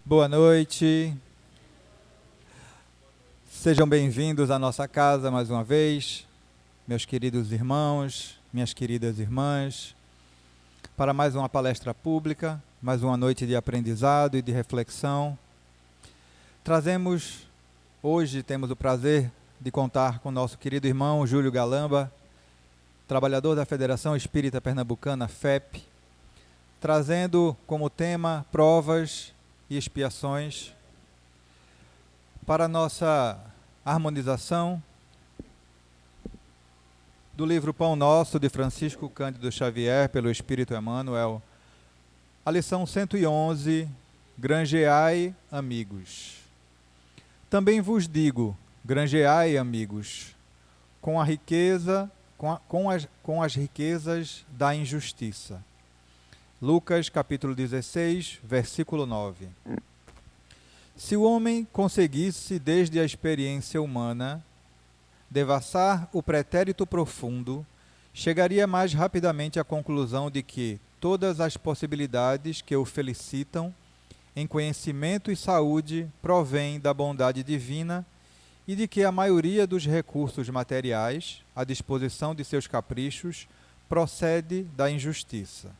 Boa noite, sejam bem-vindos à nossa casa mais uma vez, meus queridos irmãos, minhas queridas irmãs, para mais uma palestra pública, mais uma noite de aprendizado e de reflexão. Temos o prazer de contar com o nosso querido irmão Júlio Galamba, trabalhador da Federação Espírita Pernambucana, FEP, trazendo como tema provas e expiações. Para nossa harmonização do livro Pão Nosso, de Francisco Cândido Xavier, pelo Espírito Emmanuel, a lição 111, granjeai amigos. Também vos digo, granjeai amigos, com a riqueza, com as riquezas da injustiça. Lucas capítulo 16, versículo 9. Se o homem conseguisse, desde a experiência humana, devassar o pretérito profundo, chegaria mais rapidamente à conclusão de que todas as possibilidades que o felicitam em conhecimento e saúde provêm da bondade divina e de que a maioria dos recursos materiais à disposição de seus caprichos procede da injustiça.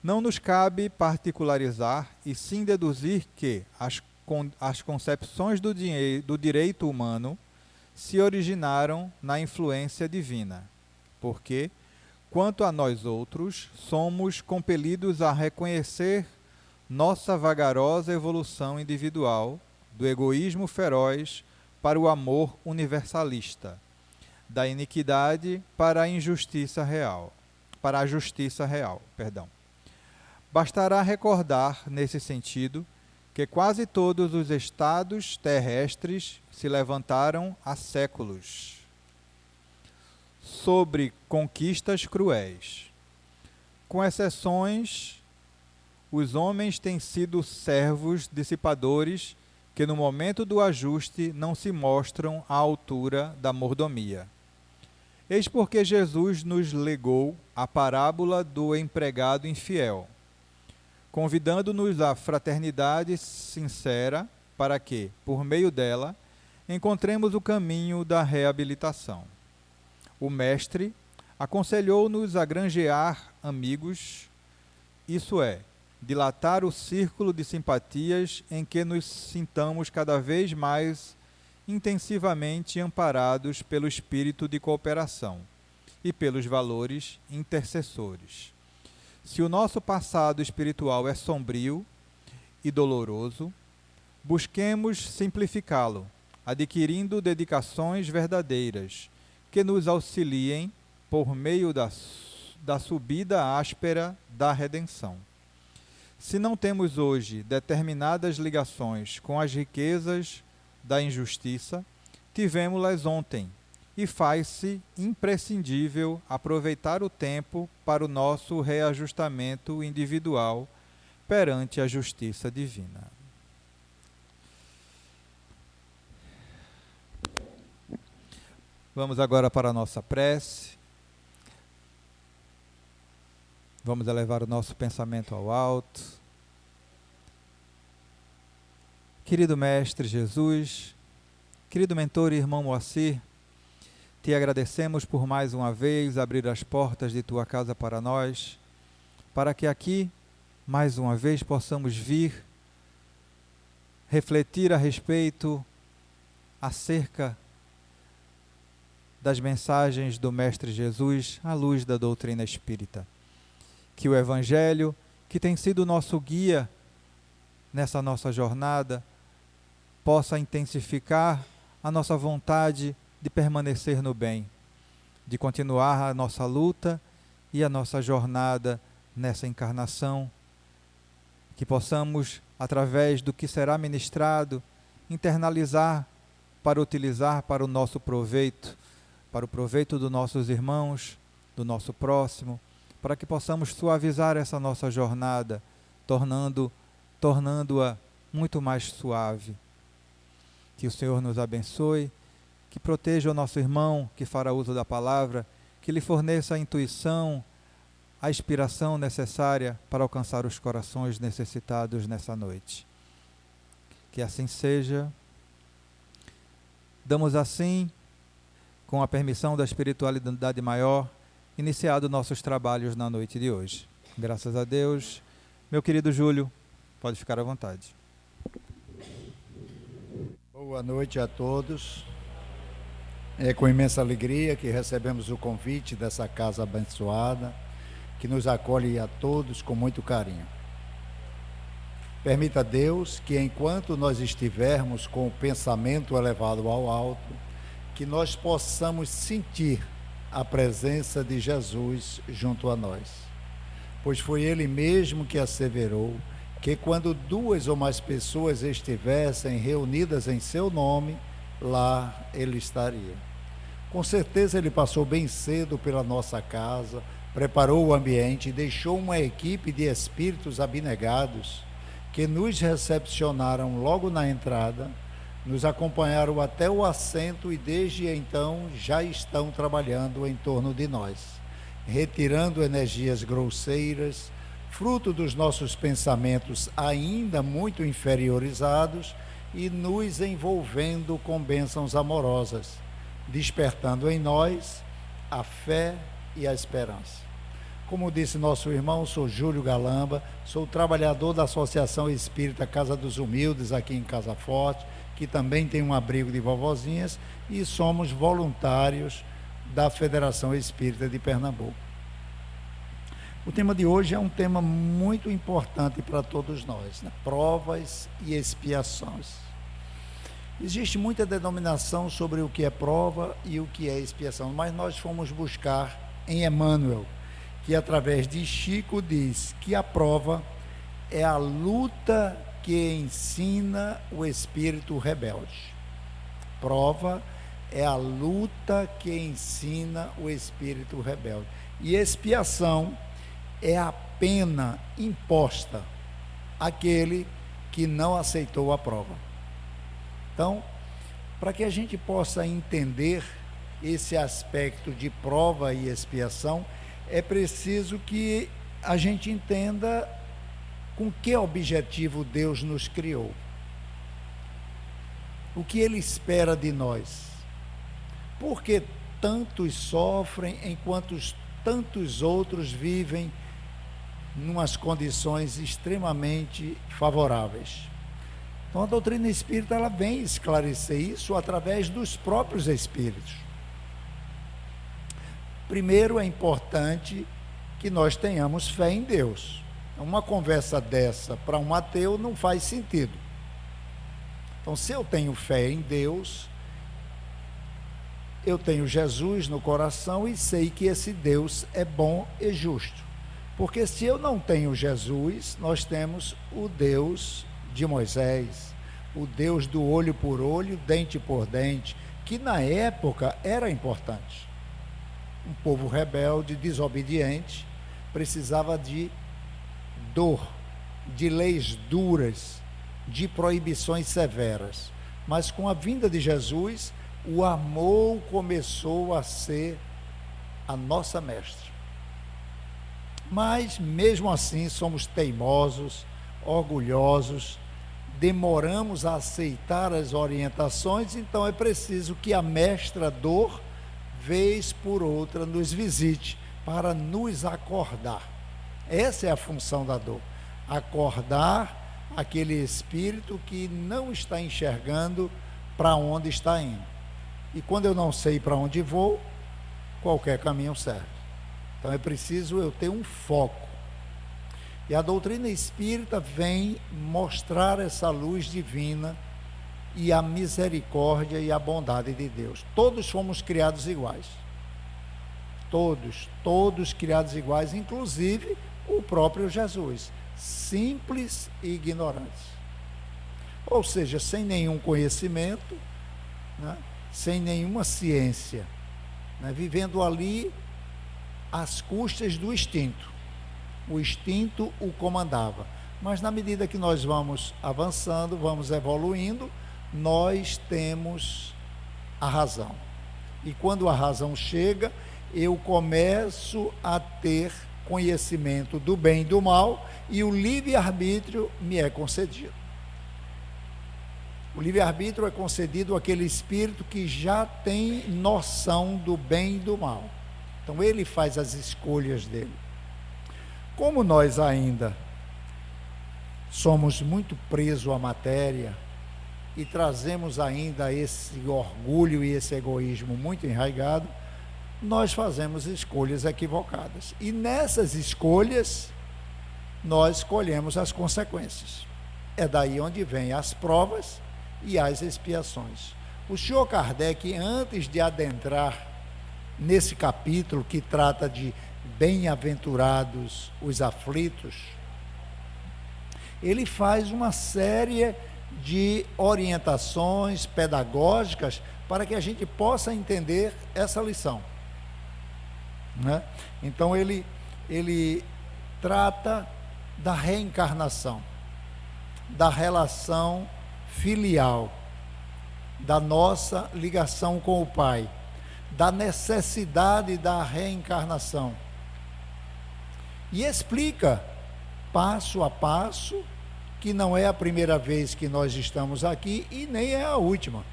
Não nos cabe particularizar e sim deduzir que as concepções do direito humano se originaram na influência divina, porque, quanto a nós outros, somos compelidos a reconhecer nossa vagarosa evolução individual do egoísmo feroz para o amor universalista, da iniquidade para a justiça real. Bastará recordar, nesse sentido, que quase todos os estados terrestres se levantaram há séculos sobre conquistas cruéis. Com exceções, os homens têm sido servos dissipadores que no momento do ajuste não se mostram à altura da mordomia. Eis porque Jesus nos legou a parábola do empregado infiel, convidando-nos à fraternidade sincera para que, por meio dela, encontremos o caminho da reabilitação. O Mestre aconselhou-nos a granjear amigos, isso é, dilatar o círculo de simpatias em que nos sintamos cada vez mais intensivamente amparados pelo espírito de cooperação e pelos valores intercessores. Se o nosso passado espiritual é sombrio e doloroso, busquemos simplificá-lo, adquirindo dedicações verdadeiras que nos auxiliem por meio da subida áspera da redenção. Se não temos hoje determinadas ligações com as riquezas da injustiça, tivemos-las ontem, e faz-se imprescindível aproveitar o tempo para o nosso reajustamento individual perante a justiça divina. Vamos agora para a nossa prece. Vamos elevar o nosso pensamento ao alto. Querido Mestre Jesus, querido mentor e irmão Moacir, te agradecemos por mais uma vez abrir as portas de tua casa para nós, para que aqui, mais uma vez, possamos vir refletir a respeito acerca das mensagens do Mestre Jesus à luz da doutrina espírita. Que o Evangelho, que tem sido nosso guia nessa nossa jornada, possa intensificar a nossa vontade de permanecer no bem, de continuar a nossa luta e a nossa jornada nessa encarnação, que possamos, através do que será ministrado, internalizar para utilizar para o nosso proveito, para o proveito dos nossos irmãos, do nosso próximo, para que possamos suavizar essa nossa jornada, tornando-a muito mais suave. Que o Senhor nos abençoe, que proteja o nosso irmão que fará uso da palavra, que lhe forneça a intuição, a inspiração necessária para alcançar os corações necessitados nessa noite. Que assim seja. Damos assim, com a permissão da espiritualidade maior, iniciado nossos trabalhos na noite de hoje. Graças a Deus. Meu querido Júlio, pode ficar à vontade. Boa noite a todos. É com imensa alegria que recebemos o convite dessa casa abençoada, que nos acolhe a todos com muito carinho. Permita a Deus que, enquanto nós estivermos com o pensamento elevado ao alto, que nós possamos sentir a presença de Jesus junto a nós. Pois foi Ele mesmo que asseverou que quando 2 ou mais pessoas estivessem reunidas em seu nome, lá Ele estaria. Com certeza Ele passou bem cedo pela nossa casa, preparou o ambiente e deixou uma equipe de espíritos abnegados que nos recepcionaram logo na entrada, nos acompanharam até o assento e desde então já estão trabalhando em torno de nós, retirando energias grosseiras, fruto dos nossos pensamentos ainda muito inferiorizados e nos envolvendo com bênçãos amorosas, despertando em nós a fé e a esperança. Como disse nosso irmão, sou Júlio Galamba, sou trabalhador da Associação Espírita Casa dos Humildes, aqui em Casa Forte, que também tem um abrigo de vovozinhas, e somos voluntários da Federação Espírita de Pernambuco. O tema de hoje é um tema muito importante para todos nós, né? Provas e expiações. Existe muita denominação sobre o que é prova e o que é expiação, mas nós fomos buscar em Emmanuel, que através de Chico diz que a prova é a luta que ensina o espírito rebelde. Prova é a luta que ensina o espírito rebelde. E expiação é a pena imposta àquele que não aceitou a prova. Então, para que a gente possa entender esse aspecto de prova e expiação, é preciso que a gente entenda com que objetivo Deus nos criou. O que Ele espera de nós. Por que tantos sofrem enquanto tantos outros vivem em umas condições extremamente favoráveis? Então a doutrina espírita ela vem esclarecer isso através dos próprios espíritos. Primeiro, é importante que nós tenhamos fé em Deus. Uma conversa dessa para um ateu não faz sentido. Então, se eu tenho fé em Deus, eu tenho Jesus no coração e sei que esse Deus é bom e justo. Porque se eu não tenho Jesus, nós temos o Deus de Moisés, o Deus do olho por olho, dente por dente, que na época era importante. Um povo rebelde, desobediente, precisava de dor, de leis duras, de proibições severas. Mas com a vinda de Jesus, o amor começou a ser a nossa mestra. Mas, mesmo assim, somos teimosos, orgulhosos, demoramos a aceitar as orientações, então é preciso que a mestra dor vez por outra nos visite para nos acordar. Essa é a função da dor, acordar aquele espírito que não está enxergando para onde está indo. E quando eu não sei para onde vou, qualquer caminho serve. Então é preciso eu ter um foco. E a doutrina espírita vem mostrar essa luz divina e a misericórdia e a bondade de Deus. Todos fomos criados iguais. Todos criados iguais, inclusive o próprio Jesus, simples e ignorantes. Ou seja, sem nenhum conhecimento, né, sem nenhuma ciência, né, vivendo ali às custas do instinto. O instinto o comandava. Mas na medida que nós vamos avançando, vamos evoluindo, nós temos a razão. E quando a razão chega, eu começo a ter conhecimento do bem e do mal, e o livre-arbítrio me é concedido. O livre-arbítrio é concedido àquele espírito que já tem noção do bem e do mal. Então ele faz as escolhas dele. Como nós ainda somos muito presos à matéria e trazemos ainda esse orgulho e esse egoísmo muito enraizado, nós fazemos escolhas equivocadas. E nessas escolhas, nós colhemos as consequências. É daí onde vêm as provas e as expiações. O senhor Kardec, antes de adentrar nesse capítulo que trata de bem-aventurados os aflitos, ele faz uma série de orientações pedagógicas para que a gente possa entender essa lição, né? Então ele trata da reencarnação, da relação filial, da nossa ligação com o Pai, da necessidade da reencarnação, e explica passo a passo que não é a primeira vez que nós estamos aqui e nem é a última.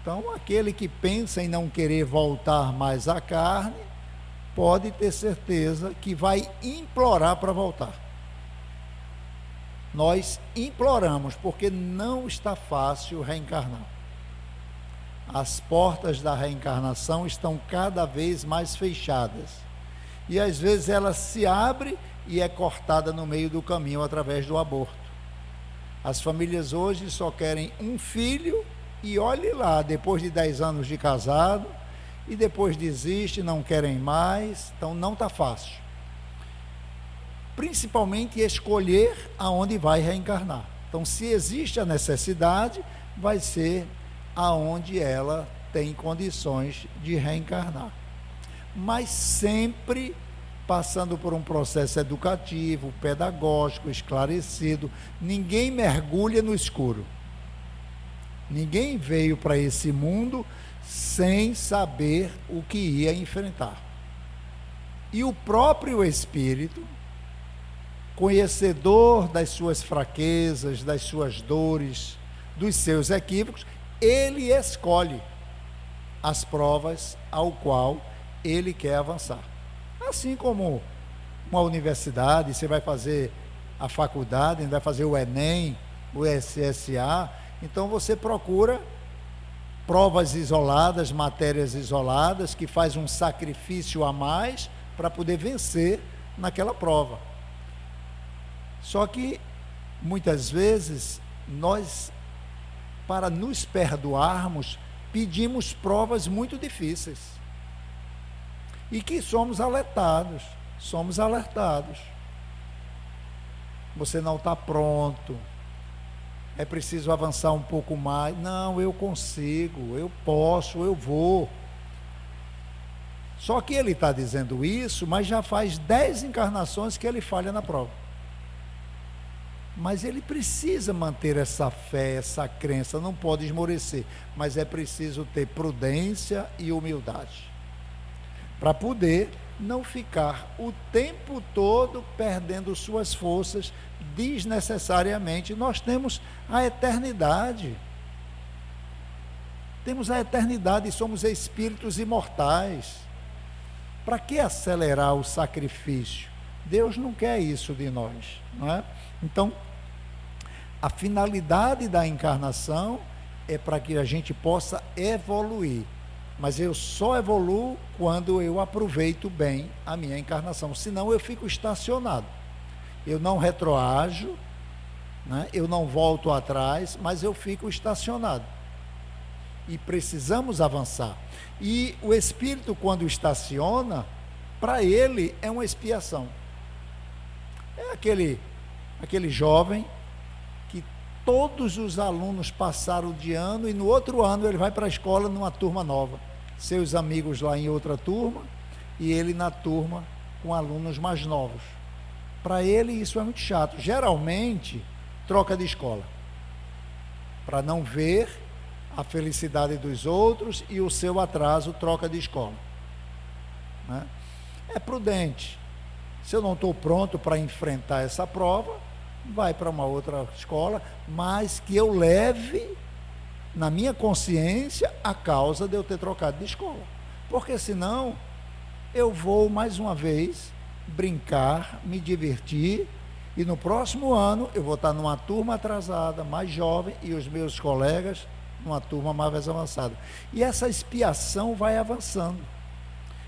Então, aquele que pensa em não querer voltar mais à carne, pode ter certeza que vai implorar para voltar. Nós imploramos, porque não está fácil reencarnar. As portas da reencarnação estão cada vez mais fechadas. E às vezes ela se abre e é cortada no meio do caminho através do aborto. As famílias hoje só querem um filho e olhe lá, depois de 10 anos de casado, e depois desiste, não querem mais, então não está fácil. Principalmente escolher aonde vai reencarnar. Então, se existe a necessidade, vai ser aonde ela tem condições de reencarnar. Mas sempre passando por um processo educativo, pedagógico, esclarecido. Ninguém mergulha no escuro. Ninguém veio para esse mundo sem saber o que ia enfrentar. E o próprio Espírito, conhecedor das suas fraquezas, das suas dores, dos seus equívocos, ele escolhe as provas ao qual ele quer avançar. Assim como uma universidade, você vai fazer a faculdade, vai fazer o Enem, o SSA, então você procura provas isoladas, matérias isoladas, que faz um sacrifício a mais para poder vencer naquela prova. Só que, muitas vezes, nós, para nos perdoarmos, pedimos provas muito difíceis. E que somos alertados. Você não está pronto. É preciso avançar um pouco mais. Não, eu consigo, eu posso, eu vou. Só que ele está dizendo isso, mas já faz 10 encarnações que ele falha na prova. Mas ele precisa manter essa fé, essa crença, não pode esmorecer. Mas é preciso ter prudência e humildade, para poder não ficar o tempo todo perdendo suas forças desnecessariamente. Nós temos a eternidade. Temos a eternidade e somos espíritos imortais. Para que acelerar o sacrifício? Deus não quer isso de nós, não é? Então, a finalidade da encarnação é para que a gente possa evoluir. Mas eu só evoluo quando eu aproveito bem a minha encarnação. Senão eu fico estacionado. Eu não retroajo, né? Eu não volto atrás, mas eu fico estacionado. E precisamos avançar. E o espírito, quando estaciona, para ele é uma expiação. É aquele jovem que todos os alunos passaram de ano e no outro ano ele vai para a escola numa turma nova. Seus amigos lá em outra turma e ele na turma com alunos mais novos. Para ele isso é muito chato. Geralmente troca de escola, para não ver a felicidade dos outros e o seu atraso, troca de escola, né? É prudente. Se eu não estou pronto para enfrentar essa prova, vai para uma outra escola, mas que eu leve na minha consciência a causa de eu ter trocado de escola. Porque senão eu vou mais uma vez brincar, me divertir, e no próximo ano eu vou estar numa turma atrasada, mais jovem, e os meus colegas numa turma mais avançada. E essa expiação vai avançando.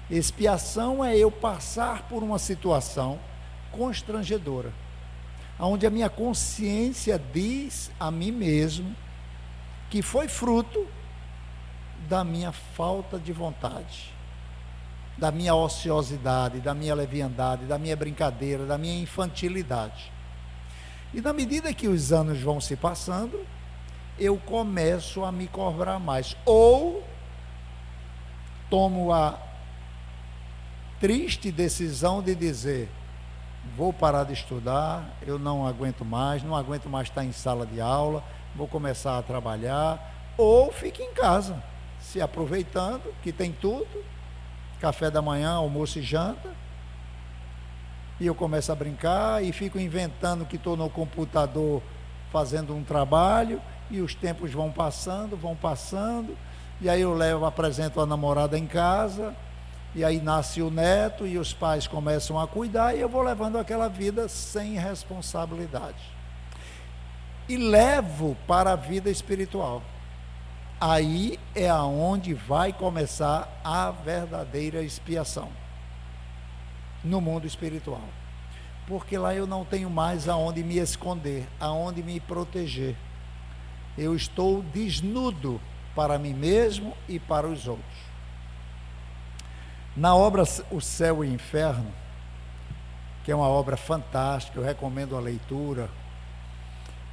Expiação é eu passar por uma situação constrangedora, onde a minha consciência diz a mim mesmo que foi fruto da minha falta de vontade, da minha ociosidade, da minha leviandade, da minha brincadeira, da minha infantilidade. E na medida que os anos vão se passando, eu começo a me cobrar mais, ou tomo a triste decisão de dizer: vou parar de estudar, eu não aguento mais estar em sala de aula, vou começar a trabalhar, ou fico em casa, se aproveitando que tem tudo, café da manhã, almoço e janta, e eu começo a brincar e fico inventando que estou no computador fazendo um trabalho, e os tempos vão passando, e aí eu apresento a namorada em casa, e aí nasce o neto, e os pais começam a cuidar, e eu vou levando aquela vida sem responsabilidade. E levo para a vida espiritual. Aí é aonde vai começar a verdadeira expiação, no mundo espiritual. Porque lá eu não tenho mais aonde me esconder, aonde me proteger. Eu estou desnudo para mim mesmo e para os outros. Na obra O Céu e o Inferno, que é uma obra fantástica, eu recomendo a leitura,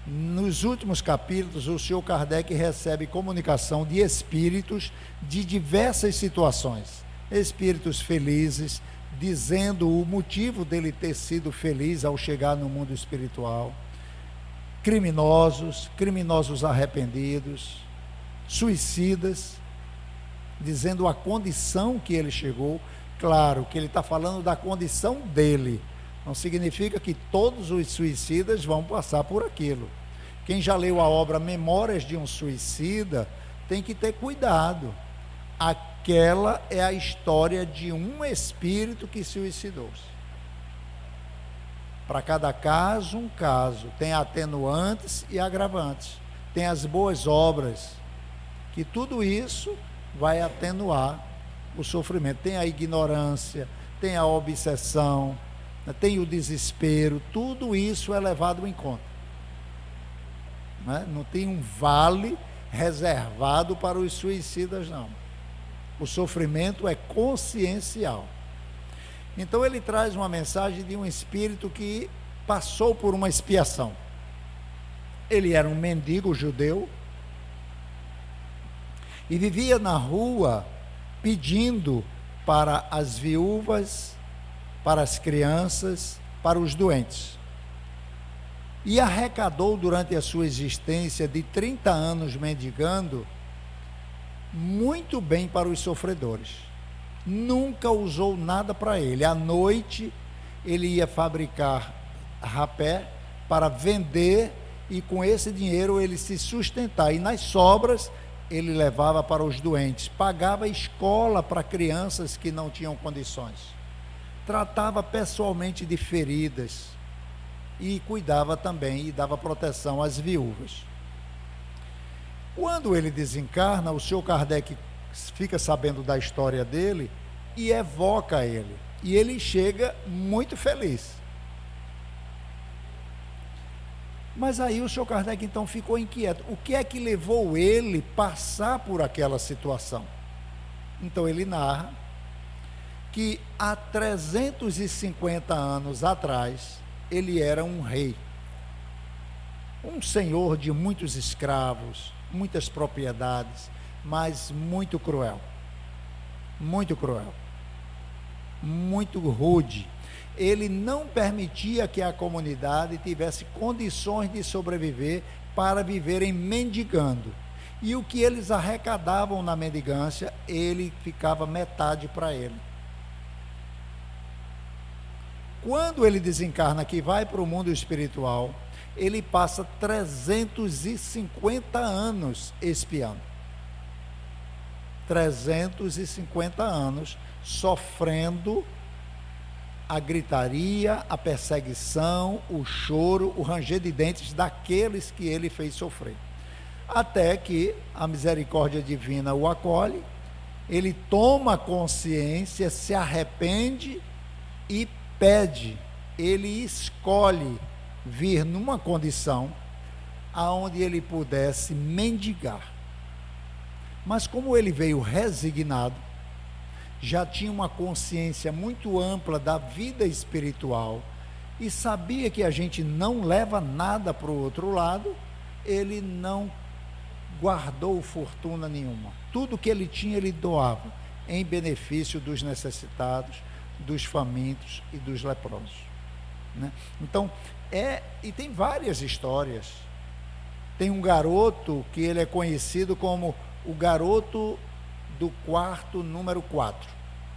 nos últimos capítulos o senhor Kardec recebe comunicação de espíritos de diversas situações, espíritos felizes, dizendo o motivo dele ter sido feliz ao chegar no mundo espiritual, criminosos arrependidos, suicidas, dizendo a condição que ele chegou. Claro que ele está falando da condição dele, não significa que todos os suicidas vão passar por aquilo. Quem já leu a obra Memórias de um Suicida tem que ter cuidado. Aquela é a história de um espírito que suicidou-se. Para cada caso, um caso. Tem atenuantes e agravantes. Tem as boas obras, que tudo isso vai atenuar o sofrimento. Tem a ignorância, tem a obsessão, tem o desespero, tudo isso é levado em conta. Não tem um vale reservado para os suicidas, não. O sofrimento é consciencial. Então ele traz uma mensagem de um espírito que passou por uma expiação. Ele era um mendigo judeu e vivia na rua pedindo para as viúvas, para as crianças, para os doentes. E arrecadou durante a sua existência de 30 anos mendigando muito bem para os sofredores. Nunca usou nada para ele. À noite ele ia fabricar rapé para vender e com esse dinheiro ele se sustentar. E nas sobras ele levava para os doentes, pagava escola para crianças que não tinham condições, tratava pessoalmente de feridas e cuidava também e dava proteção às viúvas. Quando ele desencarna, o senhor Kardec fica sabendo da história dele e evoca ele, e ele chega muito feliz. Mas aí o senhor Kardec então ficou inquieto. O que é que levou ele a passar por aquela situação? Então ele narra que há 350 anos atrás ele era um rei, um senhor de muitos escravos, muitas propriedades, mas muito cruel, muito rude. Ele não permitia que a comunidade tivesse condições de sobreviver para viverem mendigando. E o que eles arrecadavam na mendigância, ele ficava metade para ele. Quando ele desencarna, que vai para o mundo espiritual, ele passa 350 anos espiando. 350 anos sofrendo a gritaria, a perseguição, o choro, o ranger de dentes daqueles que ele fez sofrer. Até que a misericórdia divina o acolhe, ele toma consciência, se arrepende e pede, ele escolhe vir numa condição aonde ele pudesse mendigar. Mas como ele veio resignado, já tinha uma consciência muito ampla da vida espiritual e sabia que a gente não leva nada para o outro lado, ele não guardou fortuna nenhuma. Tudo que ele tinha, ele doava em benefício dos necessitados, dos famintos e dos leprosos, né? Então, e tem várias histórias. Tem um garoto que ele é conhecido como o garoto do quarto número 4,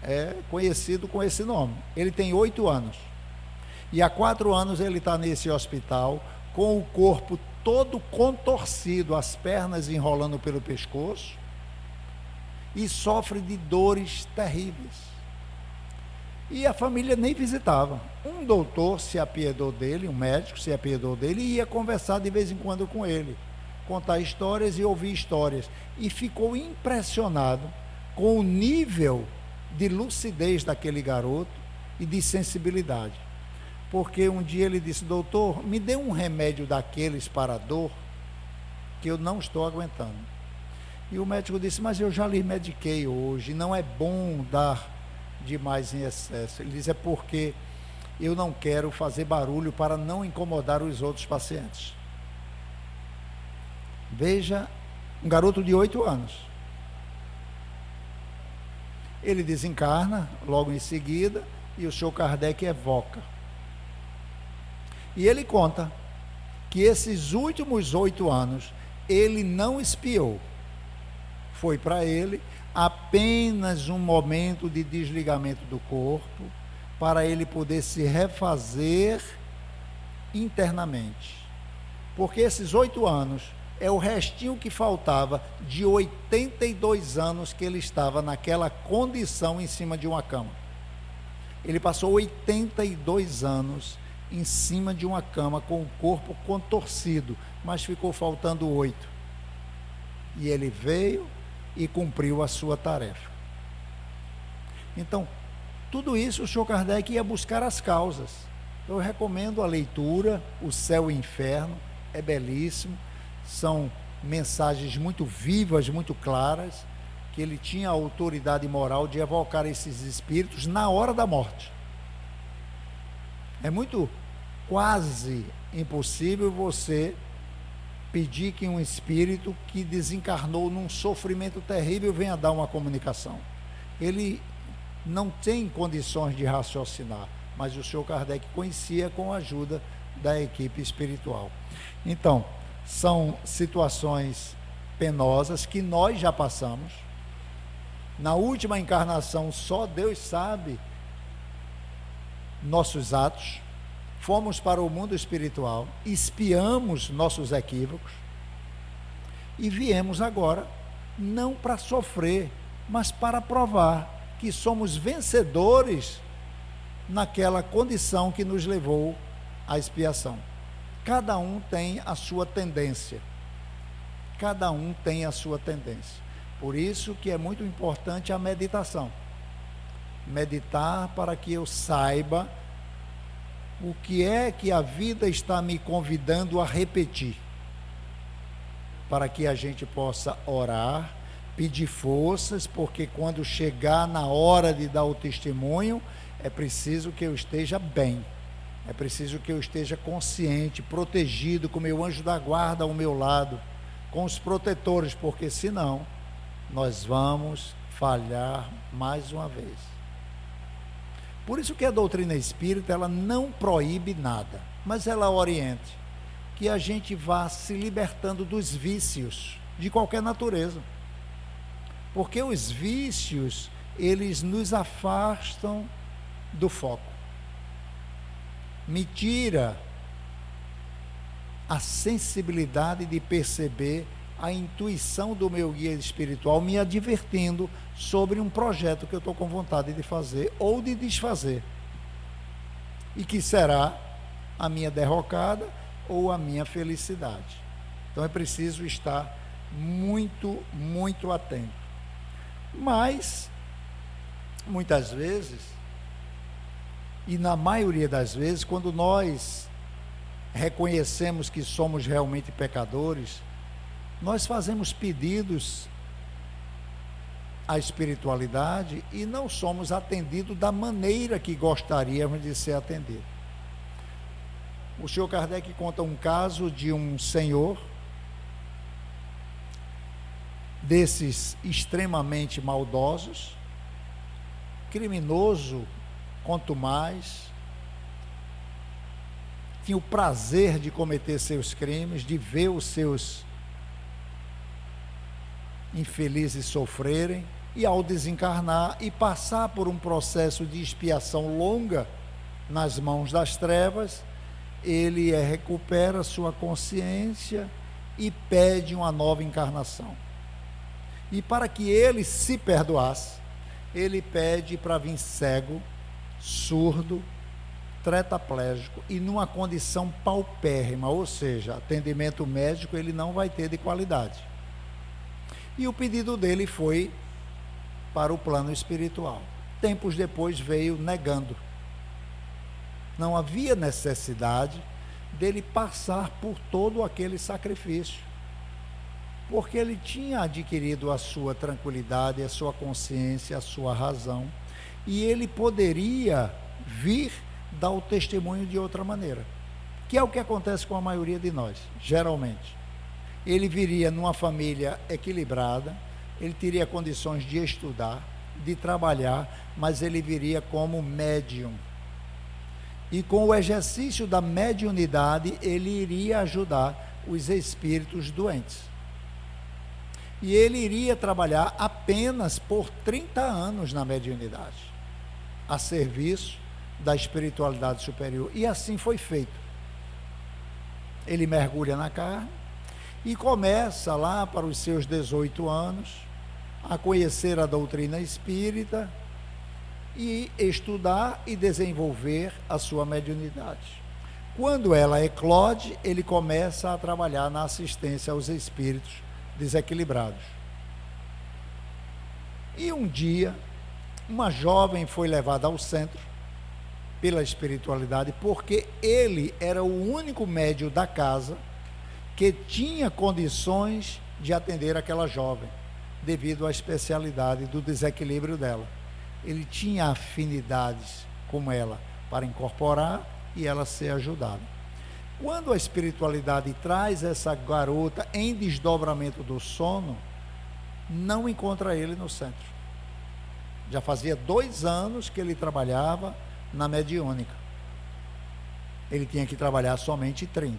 é conhecido com esse nome. Ele tem 8 anos, e há 4 anos ele está nesse hospital, com o corpo todo contorcido, as pernas enrolando pelo pescoço, e sofre de dores terríveis, e a família nem visitava. Um doutor se apiedou dele, um médico se apiedou dele, e ia conversar de vez em quando com ele, contar histórias e ouvir histórias, e ficou impressionado com o nível de lucidez daquele garoto e de sensibilidade, porque um dia ele disse: doutor, me dê um remédio daqueles para a dor, que eu não estou aguentando. E o médico disse: mas eu já lhe mediquei hoje, não é bom dar demais em excesso. Ele diz: é porque eu não quero fazer barulho para não incomodar os outros pacientes. Veja, um garoto de 8 anos. Ele desencarna logo em seguida, e o Senhor Kardec evoca. E ele conta que esses últimos 8 anos, ele não espiou. Foi para ele apenas um momento de desligamento do corpo, para ele poder se refazer internamente. Porque esses 8 anos é o restinho que faltava de 82 anos que ele estava naquela condição em cima de uma cama. Ele passou 82 anos em cima de uma cama com o corpo contorcido, mas ficou faltando 8. E ele veio e cumpriu a sua tarefa. Então, tudo isso o Senhor Kardec ia buscar as causas. Eu recomendo a leitura, O Céu e o Inferno, é belíssimo. São mensagens muito vivas, muito claras, que ele tinha a autoridade moral de evocar esses espíritos na hora da morte. É muito, quase impossível você pedir que um espírito que desencarnou num sofrimento terrível venha dar uma comunicação. Ele não tem condições de raciocinar, mas o Senhor Kardec conhecia com a ajuda da equipe espiritual. Então, são situações penosas que nós já passamos. Na última encarnação, só Deus sabe nossos atos. Fomos para o mundo espiritual, espiamos nossos equívocos e viemos agora, não para sofrer, mas para provar que somos vencedores naquela condição que nos levou à expiação. Cada um tem a sua tendência. Cada um tem a sua tendência. Por isso que é muito importante a meditação. Meditar para que eu saiba o que é que a vida está me convidando a repetir. Para que a gente possa orar, pedir forças, porque quando chegar na hora de dar o testemunho, é preciso que eu esteja bem. É preciso que eu esteja consciente, protegido, com meu anjo da guarda ao meu lado, com os protetores, porque senão nós vamos falhar mais uma vez. Por isso que a doutrina espírita, ela não proíbe nada, mas ela orienta que a gente vá se libertando dos vícios de qualquer natureza. Porque os vícios, eles nos afastam do foco. Me tira a sensibilidade de perceber a intuição do meu guia espiritual me advertindo sobre um projeto que eu estou com vontade de fazer ou de desfazer, e que será a minha derrocada ou a minha felicidade. Então é preciso estar muito, muito atento. Mas, muitas vezes, e na maioria das vezes, quando nós reconhecemos que somos realmente pecadores, nós fazemos pedidos à espiritualidade e não somos atendidos da maneira que gostaríamos de ser atendidos. O senhor Kardec conta um caso de um senhor desses extremamente maldosos, criminoso quanto mais, tinha o prazer de cometer seus crimes, de ver os seus infelizes sofrerem, e ao desencarnar e passar por um processo de expiação longa nas mãos das trevas, ele recupera sua consciência e pede uma nova encarnação. E para que ele se perdoasse, ele pede para vir cego, surdo, tetraplégico e numa condição paupérrima, ou seja, atendimento médico ele não vai ter de qualidade. E o pedido dele foi para o plano espiritual. Tempos depois veio negando. Não havia necessidade dele passar por todo aquele sacrifício, porque ele tinha adquirido a sua tranquilidade, a sua consciência, a sua razão, e ele poderia vir dar o testemunho de outra maneira, que é o que acontece com a maioria de nós, geralmente. Ele viria numa família equilibrada, ele teria condições de estudar, de trabalhar, mas ele viria como médium. E com o exercício da mediunidade, ele iria ajudar os espíritos doentes. E ele iria trabalhar apenas por 30 anos na mediunidade, a serviço da espiritualidade superior. E assim foi feito. Ele mergulha na carne e começa lá para os seus 18 anos a conhecer a doutrina espírita e estudar e desenvolver a sua mediunidade. Quando ela eclode, ele começa a trabalhar na assistência aos espíritos desequilibrados. E um dia, uma jovem foi levada ao centro pela espiritualidade, porque ele era o único médium da casa que tinha condições de atender aquela jovem, devido à especialidade do desequilíbrio dela. Ele tinha afinidades com ela para incorporar e ela ser ajudada. Quando a espiritualidade traz essa garota em desdobramento do sono, não encontra ele no centro. Já fazia 2 anos que ele trabalhava na mediúnica. Ele tinha que trabalhar somente 30.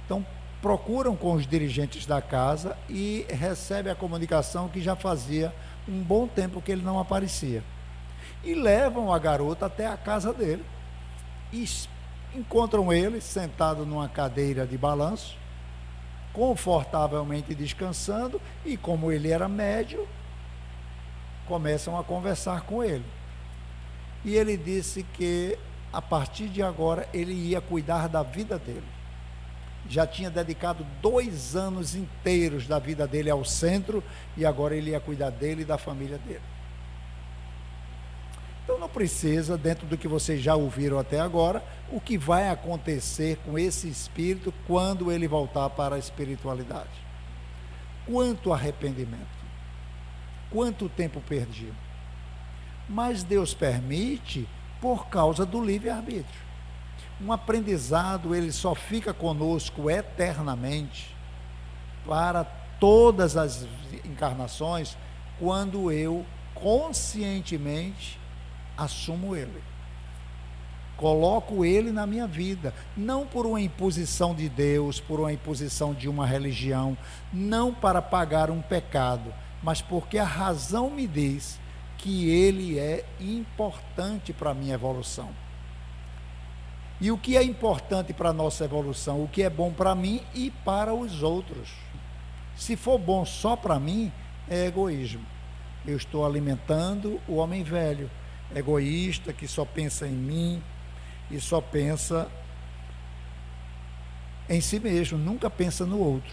Então, procuram com os dirigentes da casa e recebe a comunicação que já fazia um bom tempo que ele não aparecia. E levam a garota até a casa dele. E encontram ele sentado numa cadeira de balanço, confortavelmente descansando, e como ele era médium, começam a conversar com ele. E ele disse que a partir de agora ele ia cuidar da vida dele. Já tinha dedicado 2 anos inteiros da vida dele ao centro, e agora ele ia cuidar dele e da família dele. Então não precisa, dentro do que vocês já ouviram até agora, o que vai acontecer com esse espírito quando ele voltar para a espiritualidade. Quanto arrependimento, quanto tempo perdido. Mas Deus permite por causa do livre-arbítrio. Um aprendizado, ele só fica conosco eternamente, para todas as encarnações, quando eu conscientemente assumo ele, coloco ele na minha vida, não por uma imposição de Deus, por uma imposição de uma religião, não para pagar um pecado, mas porque a razão me diz que ele é importante para a minha evolução. E o que é importante para a nossa evolução? O que é bom para mim e para os outros. Se for bom só para mim, é egoísmo. Eu estou alimentando o homem velho, egoísta, que só pensa em mim e só pensa em si mesmo, nunca pensa no outro.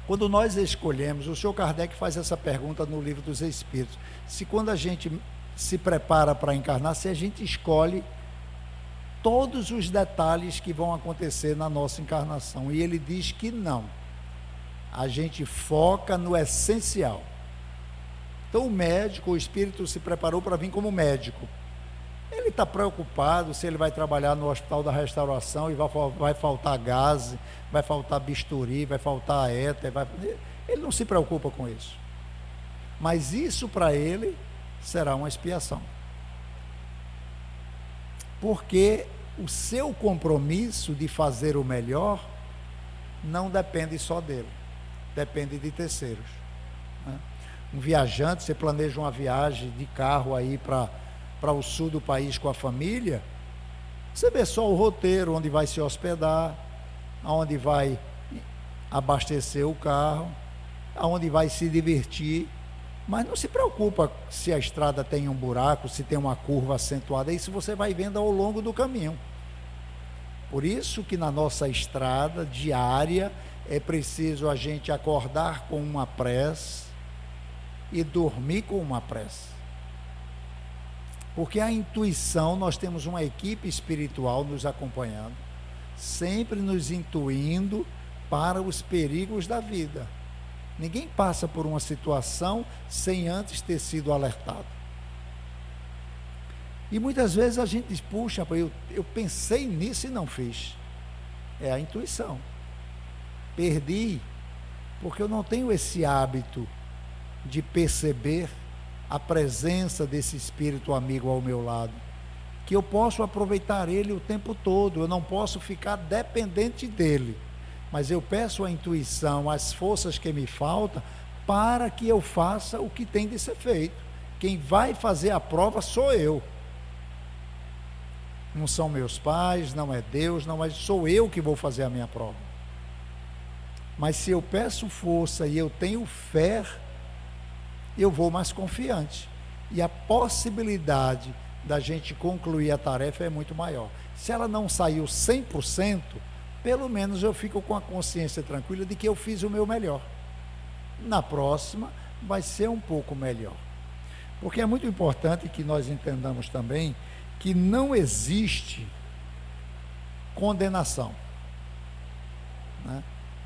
Quando nós escolhemos, o Sr. Kardec faz essa pergunta no Livro dos Espíritos, se quando a gente se prepara para encarnar, se a gente escolhe todos os detalhes que vão acontecer na nossa encarnação, e ele diz que não, a gente foca no essencial. Então o médico, o espírito se preparou para vir como médico, ele está preocupado se ele vai trabalhar no Hospital da Restauração e vai faltar gás, vai faltar bisturi, vai faltar éter, ele não se preocupa com isso, mas isso para ele será uma expiação, porque o seu compromisso de fazer o melhor não depende só dele, depende de terceiros, né? Um viajante, você planeja uma viagem de carro aí para o sul do país com a família, você vê só o roteiro, onde vai se hospedar, aonde vai abastecer o carro, aonde vai se divertir, mas não se preocupa se a estrada tem um buraco, se tem uma curva acentuada, isso você vai vendo ao longo do caminho. Por isso que na nossa estrada diária é preciso a gente acordar com uma prece e dormir com uma prece. Porque a intuição, nós temos uma equipe espiritual nos acompanhando, sempre nos intuindo para os perigos da vida. Ninguém passa por uma situação sem antes ter sido alertado. E muitas vezes a gente diz, puxa, eu pensei nisso e não fiz. É a intuição. Perdi, porque eu não tenho esse hábito de perceber a presença desse espírito amigo ao meu lado, que eu posso aproveitar ele o tempo todo, eu não posso ficar dependente dele, mas eu peço a intuição, as forças que me faltam, para que eu faça o que tem de ser feito. Quem vai fazer a prova sou eu, não são meus pais, não é Deus, não, mas sou eu que vou fazer a minha prova. Mas se eu peço força e eu tenho fé, eu vou mais confiante, e a possibilidade da gente concluir a tarefa é muito maior. Se ela não saiu 100%, pelo menos eu fico com a consciência tranquila de que eu fiz o meu melhor. Na próxima vai ser um pouco melhor, porque é muito importante que nós entendamos também que não existe condenação, né?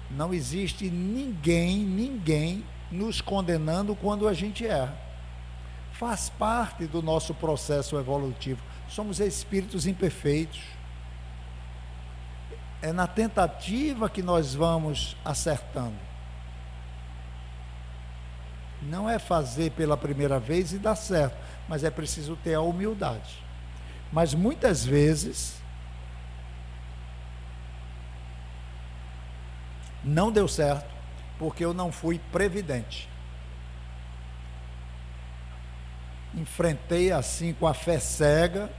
Não existe ninguém nos condenando quando a gente erra. Faz parte do nosso processo evolutivo. Somos espíritos imperfeitos. É na tentativa que nós vamos acertando. Não é fazer pela primeira vez e dar certo, mas é preciso ter a humildade. Mas muitas vezes não deu certo, porque eu não fui previdente. Enfrentei assim com a fé cega,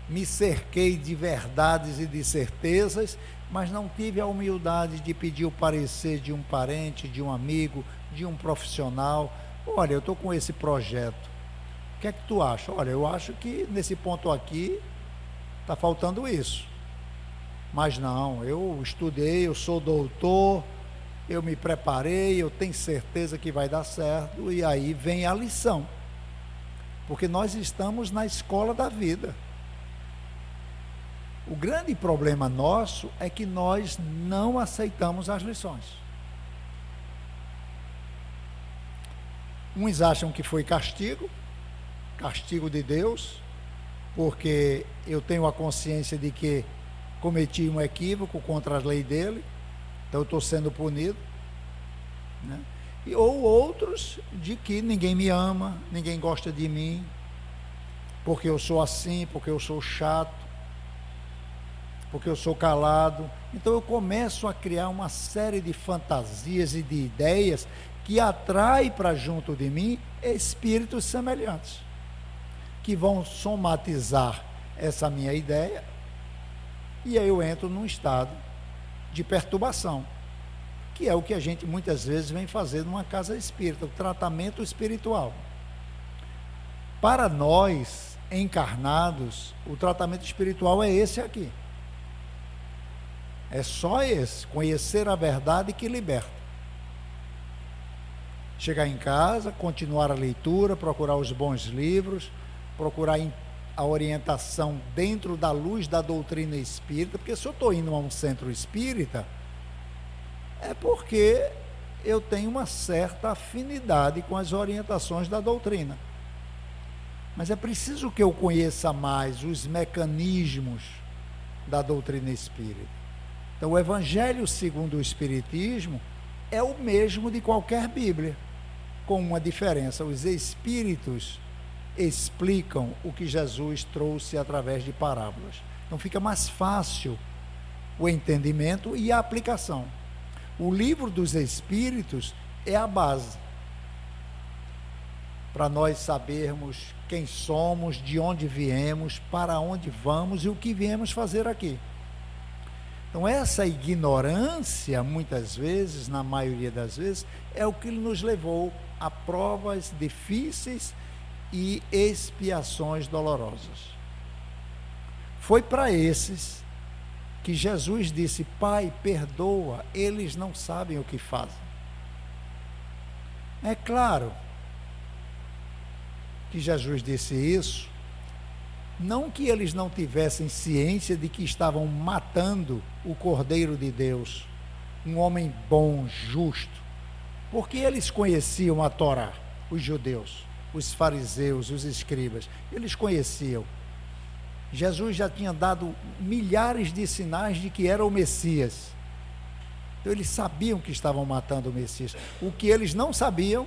me cerquei de verdades e de certezas, mas não tive a humildade de pedir o parecer de um parente, de um amigo, de um profissional. Olha, eu estou com esse projeto, o que é que tu acha? Olha, eu acho que nesse ponto aqui está faltando isso. Mas não, eu estudei, eu sou doutor, eu me preparei, eu tenho certeza que vai dar certo, e aí vem a lição, porque nós estamos na escola da vida. O grande problema nosso é que nós não aceitamos as lições. Uns acham que foi castigo de Deus, porque eu tenho a consciência de que cometi um equívoco contra a lei dele, então eu estou sendo punido, né? Ou outros de que ninguém me ama, ninguém gosta de mim, porque eu sou assim, porque eu sou chato, porque eu sou calado. Então eu começo a criar uma série de fantasias e de ideias que atrai para junto de mim espíritos semelhantes, que vão somatizar essa minha ideia, e aí eu entro num estado de perturbação, que é o que a gente muitas vezes vem fazer numa casa espírita, o tratamento espiritual. Para nós, encarnados, o tratamento espiritual é esse aqui. É só esse, conhecer a verdade que liberta. Chegar em casa, continuar a leitura, procurar os bons livros, procurar a orientação dentro da luz da doutrina espírita, porque se eu estou indo a um centro espírita, é porque eu tenho uma certa afinidade com as orientações da doutrina. Mas é preciso que eu conheça mais os mecanismos da doutrina espírita. Então, o Evangelho segundo o Espiritismo é o mesmo de qualquer Bíblia, com uma diferença: os Espíritos explicam o que Jesus trouxe através de parábolas. Então fica mais fácil o entendimento e a aplicação. O livro dos Espíritos é a base para nós sabermos quem somos, de onde viemos, para onde vamos e o que viemos fazer aqui. Então essa ignorância, muitas vezes, na maioria das vezes, é o que nos levou a provas difíceis e expiações dolorosas. Foi para esses que Jesus disse: Pai, perdoa, eles não sabem o que fazem. É claro que Jesus disse isso, não que eles não tivessem ciência de que estavam matando o Cordeiro de Deus, um homem bom, justo, porque eles conheciam a Torá, os judeus, os fariseus, os escribas, eles conheciam. Jesus já tinha dado milhares de sinais de que era o Messias. Então eles sabiam que estavam matando o Messias. O que eles não sabiam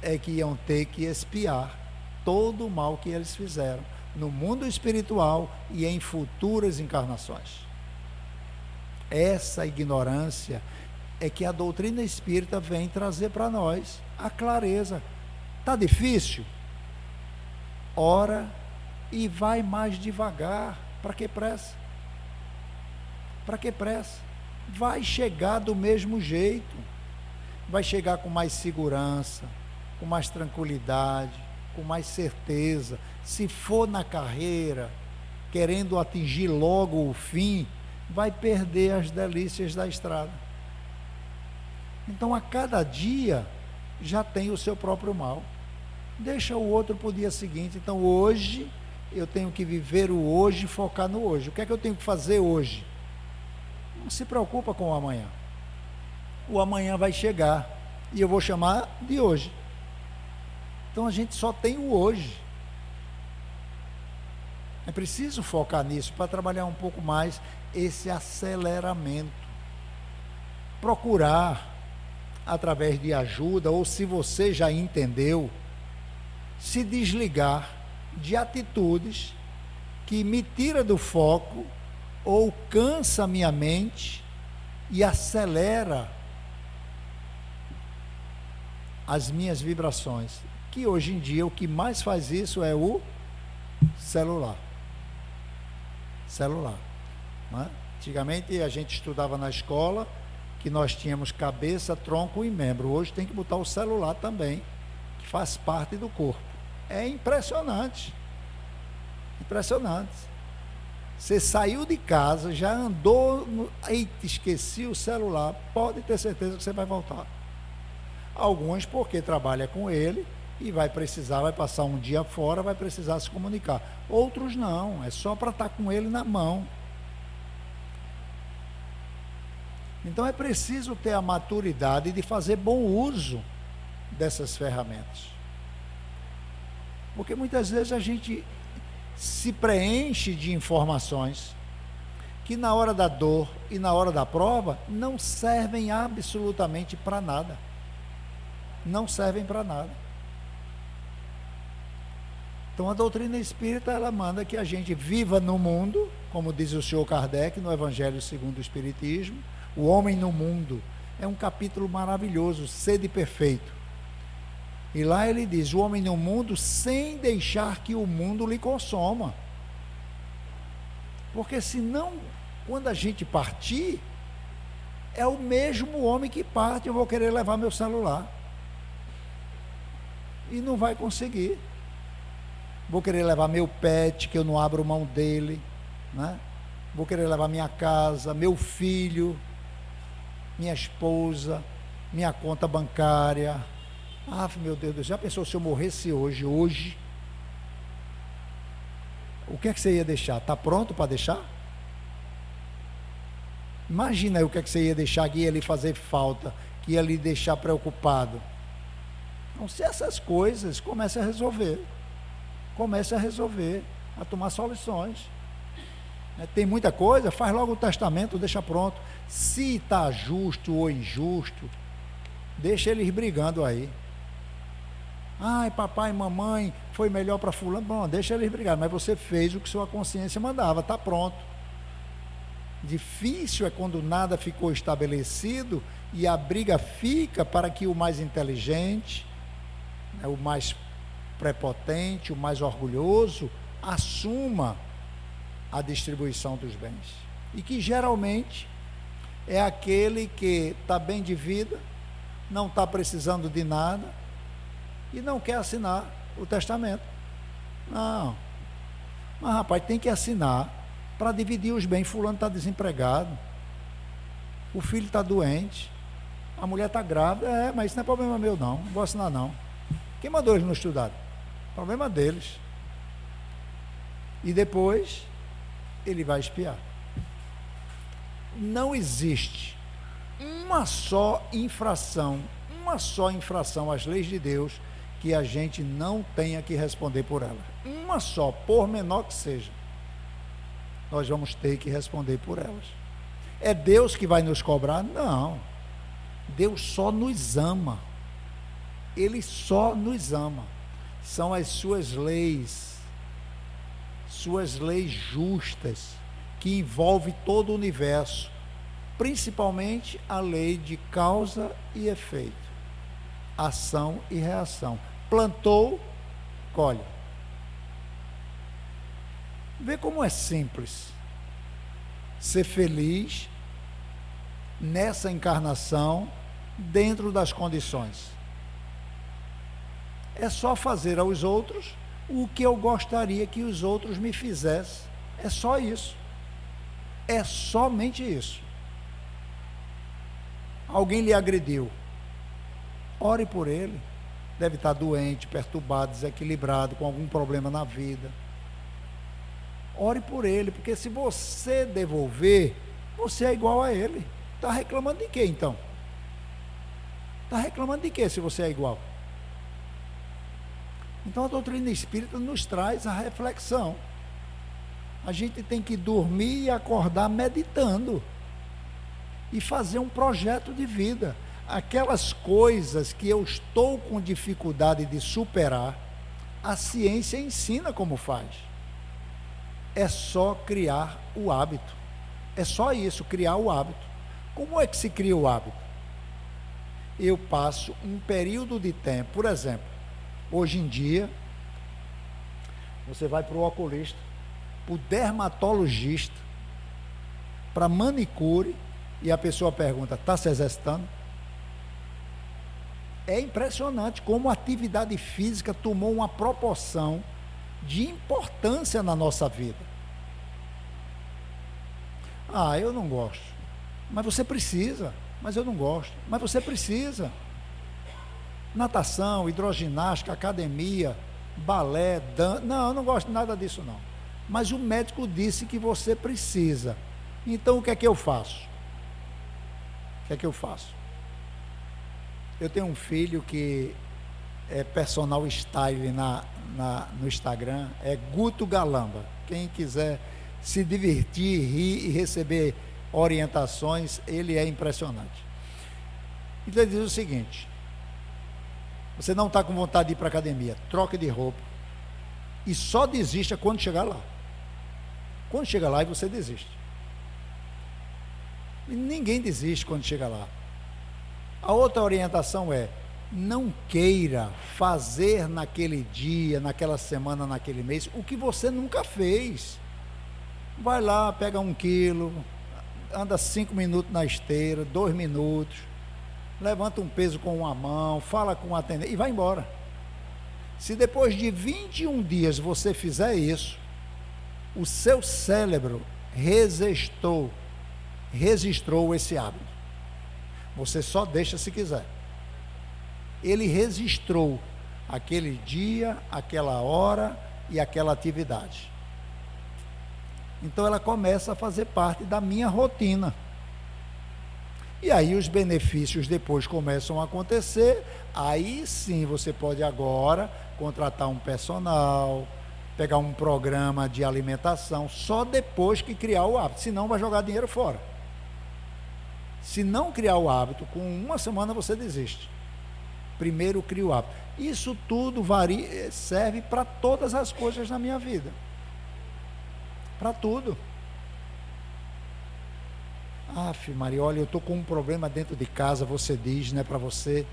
é que iam ter que expiar todo o mal que eles fizeram no mundo espiritual e em futuras encarnações. Essa ignorância é que a doutrina espírita vem trazer para nós a clareza. Está difícil? Ora e vai mais devagar. Para que pressa? Para que pressa? Vai chegar do mesmo jeito. Vai chegar com mais segurança, com mais tranquilidade, com mais certeza. Se for na carreira, querendo atingir logo o fim, vai perder as delícias da estrada. Então, a cada dia já tem o seu próprio mal. Deixa o outro para o dia seguinte. Então, hoje, eu tenho que viver o hoje e focar no hoje. O que é que eu tenho que fazer hoje? Não se preocupa com o amanhã. O amanhã vai chegar e eu vou chamar de hoje. Então, a gente só tem o hoje. É preciso focar nisso para trabalhar um pouco mais esse aceleramento. Procurar, através de ajuda, ou se você já entendeu, se desligar de atitudes que me tira do foco ou cansa minha mente e acelera as minhas vibrações, que hoje em dia o que mais faz isso é o celular. Não é? Antigamente a gente estudava na escola que nós tínhamos cabeça, tronco e membro. Hoje tem que botar o celular também, que faz parte do corpo. É impressionante. Impressionante. Você saiu de casa, já andou, eita, esqueci o celular, pode ter certeza que você vai voltar. Alguns porque trabalha com ele e vai passar um dia fora, vai precisar se comunicar. Outros não, é só para estar com ele na mão. Então é preciso ter a maturidade de fazer bom uso dessas ferramentas. Porque muitas vezes a gente se preenche de informações que na hora da dor e na hora da prova não servem absolutamente para nada. Não servem para nada. Então a doutrina espírita, ela manda que a gente viva no mundo, como diz o senhor Kardec no Evangelho segundo o Espiritismo. O homem no mundo é um capítulo maravilhoso, sede perfeito. E lá ele diz: o homem no mundo sem deixar que o mundo lhe consoma. Porque senão, quando a gente partir, é o mesmo homem que parte, eu vou querer levar meu celular. E não vai conseguir. Vou querer levar meu pet, que eu não abro mão dele, né? Vou querer levar minha casa, meu filho, minha esposa, minha conta bancária. Ah, meu Deus, já pensou se eu morresse hoje? O que é que você ia deixar? Está pronto para deixar? Imagina aí o que é que você ia deixar que ia lhe fazer falta, que ia lhe deixar preocupado. Então, se essas coisas, comece a resolver, a tomar soluções. Tem muita coisa, faz logo o testamento, deixa pronto. Se está justo ou injusto, deixa eles brigando aí. Ai, papai e mamãe, foi melhor para fulano. Bom, deixa eles brigar, mas você fez o que sua consciência mandava, está pronto. Difícil é quando nada ficou estabelecido e a briga fica para que o mais inteligente, o mais prepotente, o mais orgulhoso, assuma a distribuição dos bens. E que geralmente é aquele que está bem de vida, não está precisando de nada e não quer assinar o testamento. Não. Mas rapaz, tem que assinar para dividir os bens. Fulano está desempregado, o filho está doente, a mulher está grávida. Mas isso não é problema meu não vou assinar não. Quem mandou eles não estudarem? Problema deles. E depois ele vai espiar. Não existe uma só infração às leis de Deus que a gente não tenha que responder por ela. Uma só, por menor que seja, nós vamos ter que responder por elas. É Deus que vai nos cobrar? Não. Deus só nos ama. Ele só nos ama. São as suas leis justas, que envolve todo o universo, principalmente a lei de causa e efeito, ação e reação. Plantou, colhe. Vê como é simples ser feliz nessa encarnação, dentro das condições. É só fazer aos outros o que eu gostaria que os outros me fizessem. É só isso. É somente isso. Alguém lhe agrediu, ore por ele. Deve estar doente, perturbado, desequilibrado, com algum problema na vida. Ore por ele, porque se você devolver, você é igual a ele. Está reclamando de quê então? Está reclamando de quê se você é igual? Então a doutrina espírita nos traz a reflexão. A gente tem que dormir e acordar meditando e fazer um projeto de vida. Aquelas coisas que eu estou com dificuldade de superar, a ciência ensina como faz. É só criar o hábito. É só isso, criar o hábito. Como é que se cria o hábito? Eu passo um período de tempo, por exemplo, hoje em dia, você vai para o oculista, para o dermatologista, para manicure, e a pessoa pergunta: está se exercitando? É impressionante como a atividade física tomou uma proporção de importância na nossa vida. Ah, eu não gosto. Mas você precisa. Mas eu não gosto. Mas você precisa. Natação, hidroginástica, academia, balé, dança. Não, eu não gosto de nada disso não. Mas o médico disse que você precisa. Então o que é que eu faço? Eu tenho um filho que é personal style no Instagram, é Guto Galamba. Quem quiser se divertir, rir e receber orientações, ele é impressionante. Então ele diz o seguinte: você não está com vontade de ir para a academia, troque de roupa e só desista quando chegar lá. Quando chega lá, você desiste. E ninguém desiste quando chega lá. A outra orientação é: Não queira fazer naquele dia, naquela semana, naquele mês, o que você nunca fez. Vai lá, pega 1 quilo, anda 5 minutos na esteira, 2 minutos, levanta um peso com uma mão, fala com o atendente e vai embora. Se depois de 21 dias você fizer isso, o seu cérebro registrou esse hábito. Você só deixa se quiser. Ele registrou aquele dia, aquela hora e aquela atividade. Então ela começa a fazer parte da minha rotina. E aí os benefícios depois começam a acontecer. Aí sim você pode agora contratar um personal, pegar um programa de alimentação, só depois que criar o hábito, senão vai jogar dinheiro fora. Se não criar o hábito, com 1 semana você desiste. Primeiro cria o hábito. Isso tudo serve para todas as coisas na minha vida. Para tudo. Aff, Maria, olha, eu estou com um problema dentro de casa, você diz, né, para você,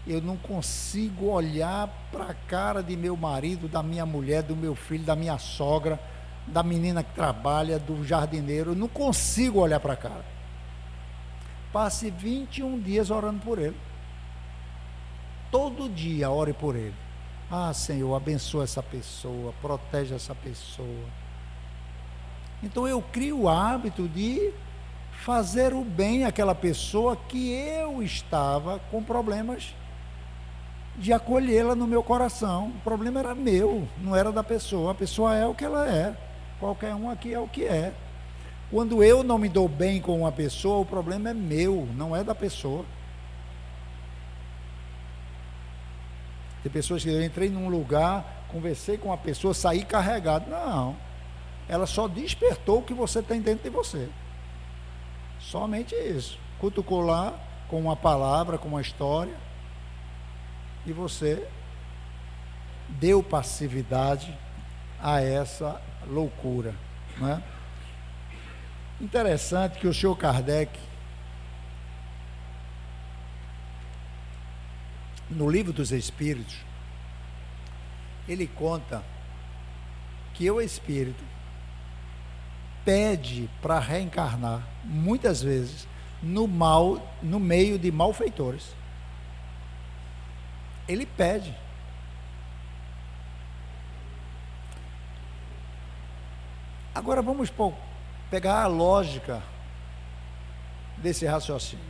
eu não consigo olhar para a cara de meu marido, da minha mulher, do meu filho, da minha sogra, da menina que trabalha, do jardineiro, eu não consigo olhar para a cara. Passe 21 dias orando por ele. Todo dia ore por ele. Ah, Senhor, abençoa essa pessoa, protege essa pessoa. Então eu crio o hábito de fazer o bem àquela pessoa que eu estava com problemas, de acolhê-la no meu coração. O problema era meu, não era da pessoa. A pessoa é o que ela é. Qualquer um aqui é o que é. Quando eu não me dou bem com uma pessoa, o problema é meu, não é da pessoa. Tem pessoas que eu entrei num lugar, conversei com uma pessoa, saí carregado. Não, ela só despertou o que você tem dentro de você. Somente isso. Cutucou lá com uma palavra, com uma história, e você deu passividade a essa loucura, não é? Interessante que o senhor Kardec, no Livro dos Espíritos, ele conta que o espírito pede para reencarnar, muitas vezes, no meio de malfeitores. Ele pede. Agora vamos pegar a lógica desse raciocínio.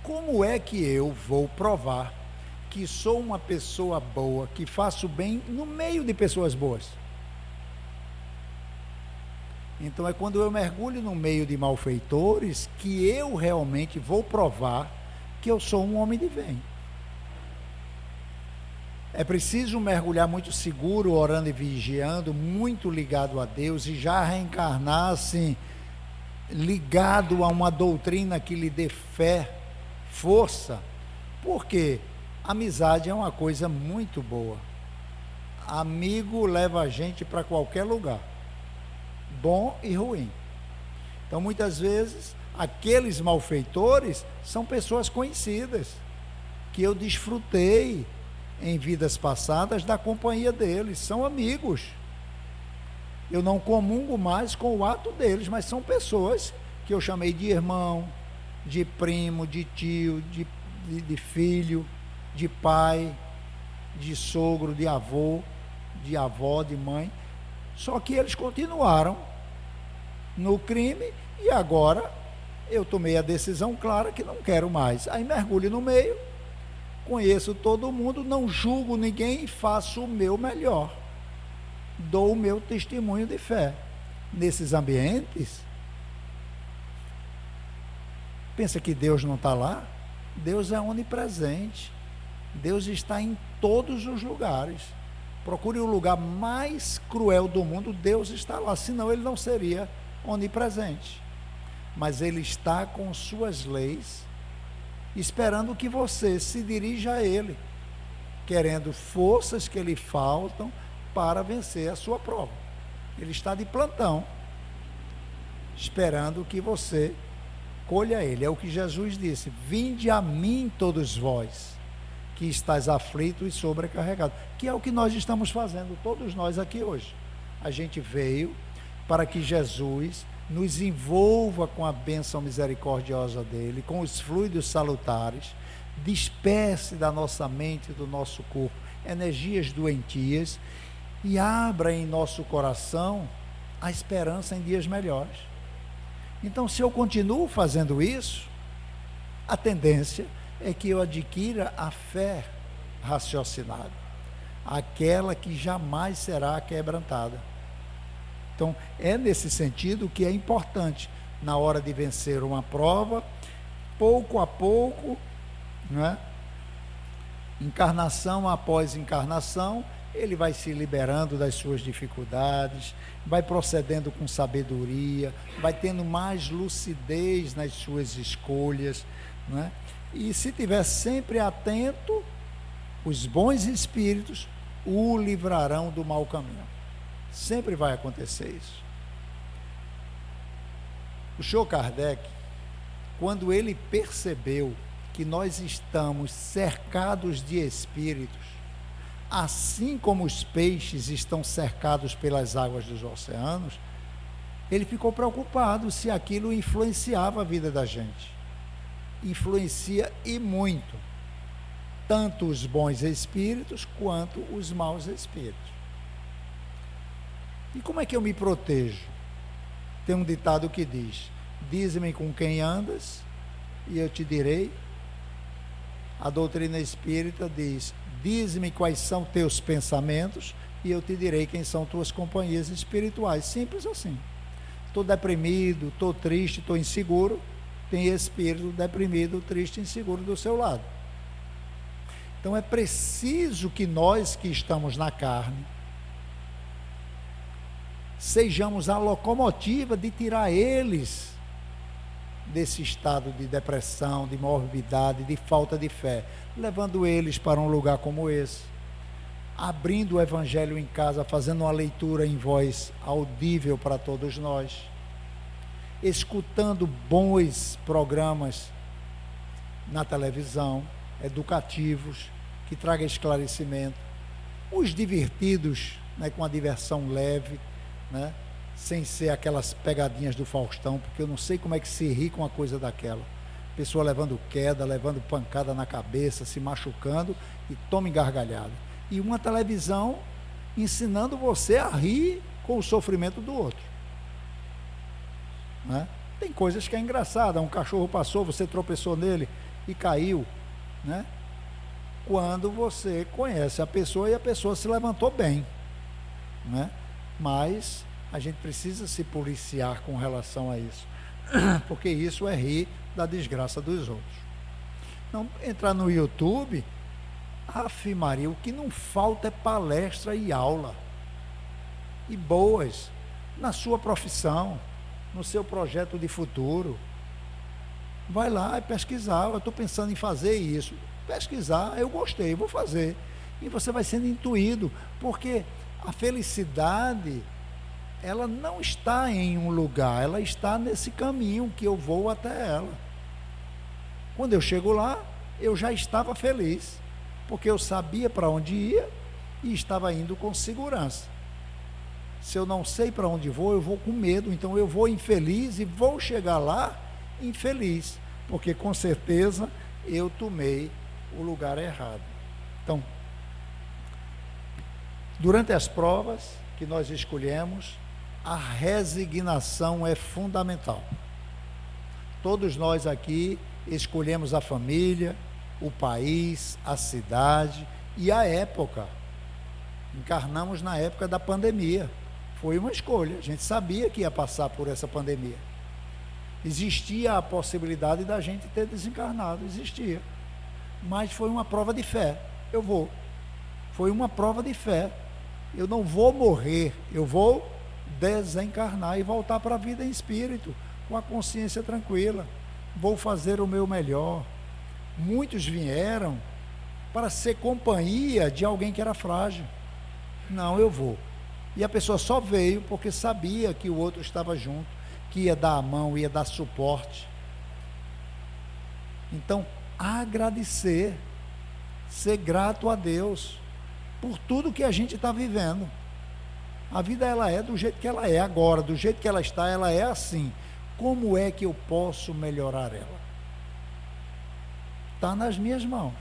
Como é que eu vou provar que sou uma pessoa boa, que faço bem no meio de pessoas boas? Então é quando eu mergulho no meio de malfeitores que eu realmente vou provar que eu sou um homem de bem. É preciso mergulhar muito seguro, orando e vigiando, muito ligado a Deus, e já reencarnar assim, ligado a uma doutrina que lhe dê fé, força. Porque amizade é uma coisa muito boa. Amigo leva a gente para qualquer lugar, bom e ruim. Então muitas vezes aqueles malfeitores são pessoas conhecidas, que eu desfrutei em vidas passadas da companhia deles, são amigos. Eu não comungo mais com o ato deles, mas são pessoas que eu chamei de irmão, de primo, de tio, de filho, de pai, de sogro, de avô, de avó, de mãe. Só que eles continuaram no crime e agora eu tomei a decisão clara que não quero mais. Aí mergulho no meio, conheço todo mundo, não julgo ninguém e faço o meu melhor. Dou o meu testemunho de fé. Nesses ambientes, pensa que Deus não está lá? Deus é onipresente. Deus está em todos os lugares. Procure o lugar mais cruel do mundo, Deus está lá, senão ele não seria onipresente. Mas ele está com suas leis, esperando que você se dirija a ele, querendo forças que lhe faltam para vencer a sua prova. Ele está de plantão, esperando que você colha ele. É o que Jesus disse: vinde a mim todos vós, que estás aflito e sobrecarregado, que é o que nós estamos fazendo, todos nós aqui hoje. A gente veio para que Jesus nos envolva com a bênção misericordiosa dele, com os fluidos salutares, disperse da nossa mente e do nosso corpo energias doentias e abra em nosso coração a esperança em dias melhores. Então, se eu continuo fazendo isso, a tendência é que eu adquira a fé raciocinada, aquela que jamais será quebrantada. Então, é nesse sentido que é importante, na hora de vencer uma prova, pouco a pouco, né? Encarnação após encarnação, ele vai se liberando das suas dificuldades, vai procedendo com sabedoria, vai tendo mais lucidez nas suas escolhas, né? E se estiver sempre atento, os bons espíritos o livrarão do mau caminho. Sempre vai acontecer isso. O Senhor Kardec, quando ele percebeu que nós estamos cercados de espíritos, assim como os peixes estão cercados pelas águas dos oceanos, ele ficou preocupado se aquilo influenciava a vida da gente. Influencia e muito, tanto os bons espíritos quanto os maus espíritos. E como é que eu me protejo? Tem um ditado que diz: dize-me com quem andas e eu te direi. A doutrina espírita diz: dize-me quais são teus pensamentos e eu te direi quem são tuas companhias espirituais. Simples assim. Estou deprimido, estou triste, estou inseguro, tem espírito deprimido, triste, inseguro do seu lado. Então é preciso que nós que estamos na carne sejamos a locomotiva de tirar eles desse estado de depressão, de morbidade, de falta de fé, levando eles para um lugar como esse, abrindo o Evangelho em casa, fazendo uma leitura em voz audível para todos nós, escutando bons programas na televisão, educativos, que tragam esclarecimento, os divertidos, né, com a diversão leve, né, sem ser aquelas pegadinhas do Faustão, porque eu não sei como é que se ri com uma coisa daquela. Pessoa levando queda, levando pancada na cabeça, se machucando e toma gargalhada. E uma televisão ensinando você a rir com o sofrimento do outro. Né? Tem coisas que é engraçada, um cachorro passou, você tropeçou nele e caiu, né? Quando você conhece a pessoa e a pessoa se levantou bem, né? Mas a gente precisa se policiar com relação a isso, porque isso é rir da desgraça dos outros. Não entrar no YouTube, Ave Maria, o que não falta é palestra e aula, e boas, na sua profissão, no seu projeto de futuro. Vai lá e pesquisar, eu estou pensando em fazer isso, pesquisar, eu gostei, vou fazer, e você vai sendo intuído, porque a felicidade, ela não está em um lugar, ela está nesse caminho que eu vou até ela. Quando eu chego lá, eu já estava feliz, porque eu sabia para onde ia e estava indo com segurança. Se eu não sei para onde vou, eu vou com medo, então eu vou infeliz e vou chegar lá infeliz, porque com certeza eu tomei o lugar errado. Então, durante as provas que nós escolhemos, a resignação é fundamental. Todos nós aqui escolhemos a família, o país, a cidade e a época. Encarnamos na época da pandemia. Foi uma escolha, a gente sabia que ia passar por essa pandemia. Existia a possibilidade da gente ter desencarnado, existia. Mas foi uma prova de fé. Eu vou. Foi uma prova de fé. Eu não vou morrer, eu vou desencarnar e voltar para a vida em espírito, com a consciência tranquila. Vou fazer o meu melhor. Muitos vieram para ser companhia de alguém que era frágil. Não, eu vou. E a pessoa só veio porque sabia que o outro estava junto, que ia dar a mão, ia dar suporte. Então, agradecer, ser grato a Deus por tudo que a gente está vivendo. A vida, ela é do jeito que ela é agora, do jeito que ela está, ela é assim. Como é que eu posso melhorar ela? Está nas minhas mãos.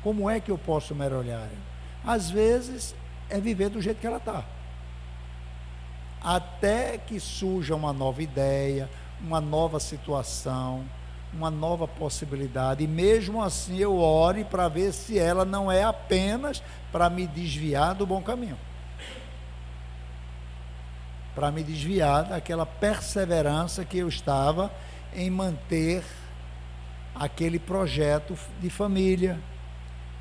Como é que eu posso melhorar ela? Às vezes é viver do jeito que ela está, até que surja uma nova ideia, uma nova situação, uma nova possibilidade, e mesmo assim eu ore para ver se ela não é apenas para me desviar do bom caminho, para me desviar daquela perseverança que eu estava em manter aquele projeto de família,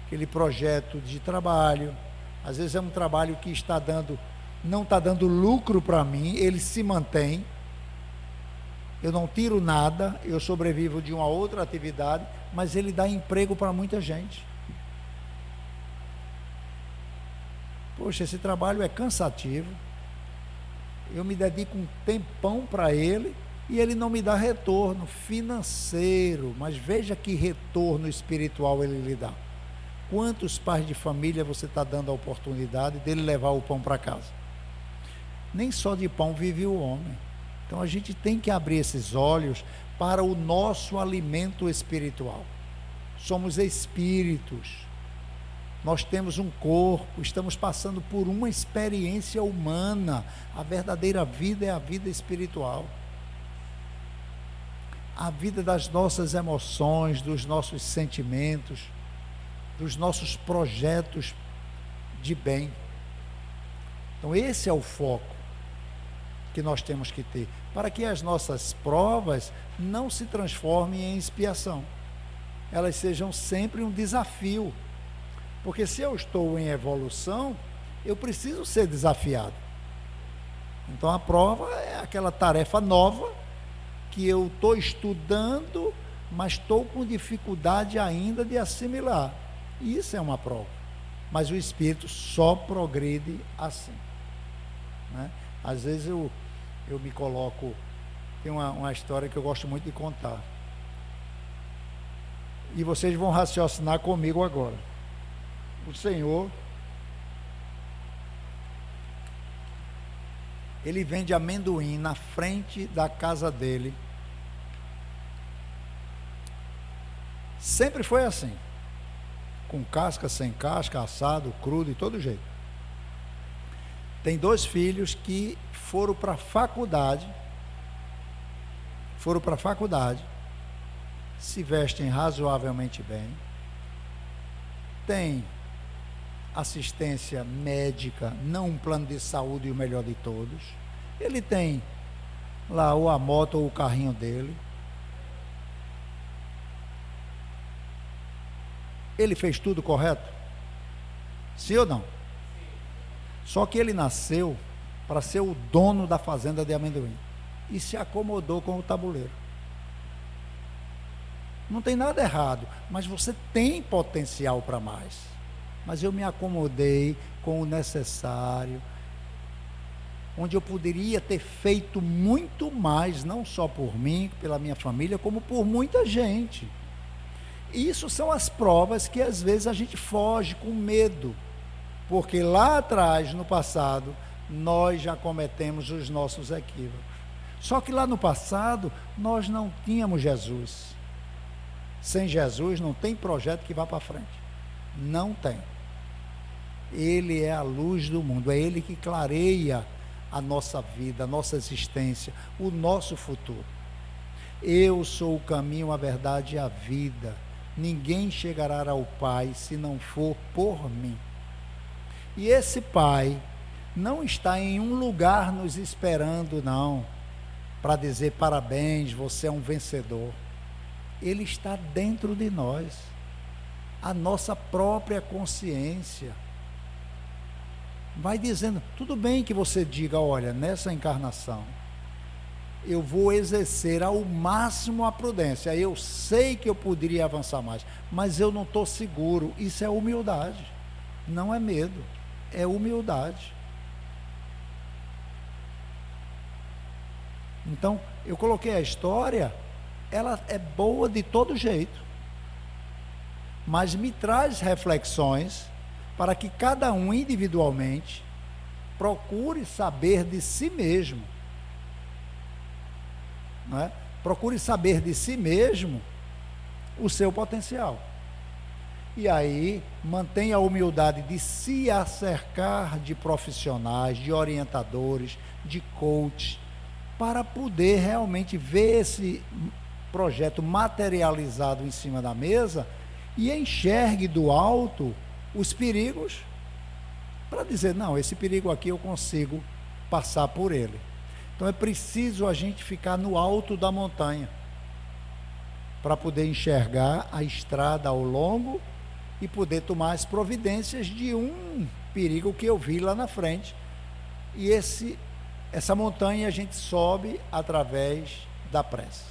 aquele projeto de trabalho. Às vezes é um trabalho que não está dando lucro para mim, ele se mantém, eu não tiro nada, eu sobrevivo de uma outra atividade, mas ele dá emprego para muita gente. Poxa, esse trabalho é cansativo, eu me dedico um tempão para ele, e ele não me dá retorno financeiro, mas veja que retorno espiritual ele lhe dá. Quantos pais de família você está dando a oportunidade dele levar o pão para casa? Nem só de pão vive o homem. Então a gente tem que abrir esses olhos para o nosso alimento espiritual. Somos espíritos, nós temos um corpo, estamos passando por uma experiência humana. A verdadeira vida é a vida espiritual, a vida das nossas emoções, dos nossos sentimentos, dos nossos projetos de bem. Então esse é o foco que nós temos que ter, para que as nossas provas não se transformem em expiação, elas sejam sempre um desafio, porque se eu estou em evolução, eu preciso ser desafiado. Então a prova é aquela tarefa nova que eu estou estudando, mas estou com dificuldade ainda de assimilar. Isso é uma prova, mas o espírito só progride assim, né? Às vezes eu me coloco, tem uma história que eu gosto muito de contar, e vocês vão raciocinar comigo agora. O Senhor, ele vende amendoim na frente da casa dele, sempre foi assim, com casca, sem casca, assado, crudo, de todo jeito. Tem 2 filhos que foram para a faculdade, se vestem razoavelmente bem, tem assistência médica, não um plano de saúde o melhor de todos, ele tem lá ou a moto ou o carrinho dele, ele fez tudo correto? Sim ou não? Só que ele nasceu para ser o dono da fazenda de amendoim e se acomodou com o tabuleiro. Não tem nada errado, mas você tem potencial para mais. Mas eu me acomodei com o necessário, onde eu poderia ter feito muito mais, não só por mim, pela minha família, como por muita gente. Isso são as provas que às vezes a gente foge com medo, porque lá atrás, no passado, nós já cometemos os nossos equívocos. Só que lá no passado, nós não tínhamos Jesus. Sem Jesus não tem projeto que vá para frente. Não tem. Ele é a luz do mundo, é Ele que clareia a nossa vida, a nossa existência, o nosso futuro. Eu sou o caminho, a verdade e a vida. Ninguém chegará ao Pai se não for por mim. E esse Pai não está em um lugar nos esperando, não, para dizer parabéns, você é um vencedor. Ele está dentro de nós, a nossa própria consciência. Vai dizendo, tudo bem que você diga, olha, nessa encarnação, eu vou exercer ao máximo a prudência, eu sei que eu poderia avançar mais, mas eu não estou seguro. Isso é humildade, não é medo, é humildade. Então, eu coloquei a história, ela é boa de todo jeito, mas me traz reflexões para que cada um individualmente procure saber de si mesmo, não é? Procure saber de si mesmo o seu potencial. E aí, mantenha a humildade de se acercar de profissionais, de orientadores, de coaches, para poder realmente ver esse projeto materializado em cima da mesa e enxergue do alto os perigos, para dizer, não, esse perigo aqui eu consigo passar por ele. Então é preciso a gente ficar no alto da montanha, para poder enxergar a estrada ao longo e poder tomar as providências de um perigo que eu vi lá na frente. E essa montanha a gente sobe através da prece.